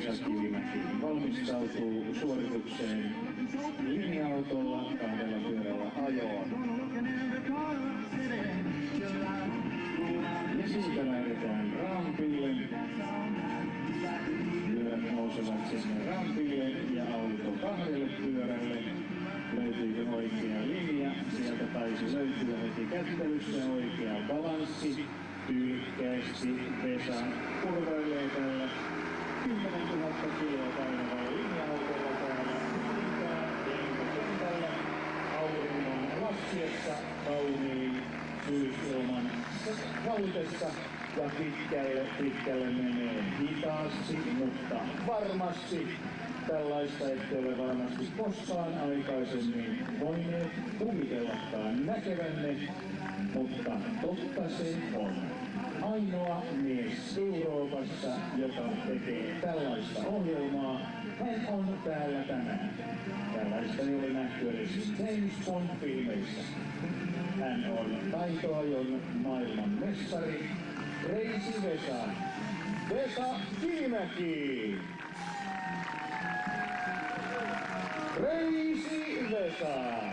Vesa Kivimäki valmistautuu suoritukseen linja-autolla 2 pyörällä ajoon. Ja siitä lähdetään rampille. Pyörät nousevat sinne rampille ja auto 2 pyörälle. Löytyykö oikea linja? Sieltä taisi löytyä heti kättelyssä oikea balanssi. Tyylikkäästi Vesa kurvailee tällä 10 000 kiloa painavalla linja-autolla täällä lentokentällä auringon laskiessa kauniin syysilman kautessa ja pitkälle menee hitaasti, mutta varmasti. Tällaista ette ole varmasti koskaan aikaisemmin voineet kuvitellakaan näkevänne, mutta totta se on. Ainoa mies Euroopassa, joka tekee tällaista ohjelmaa, hän on täällä tänään. Tällaista ei ole nähty edes James Bond-filmeissä. Hän on taitoajon maailman mestari, Crazy Vesa. Vesa Kivimäki! Crazy Vesa!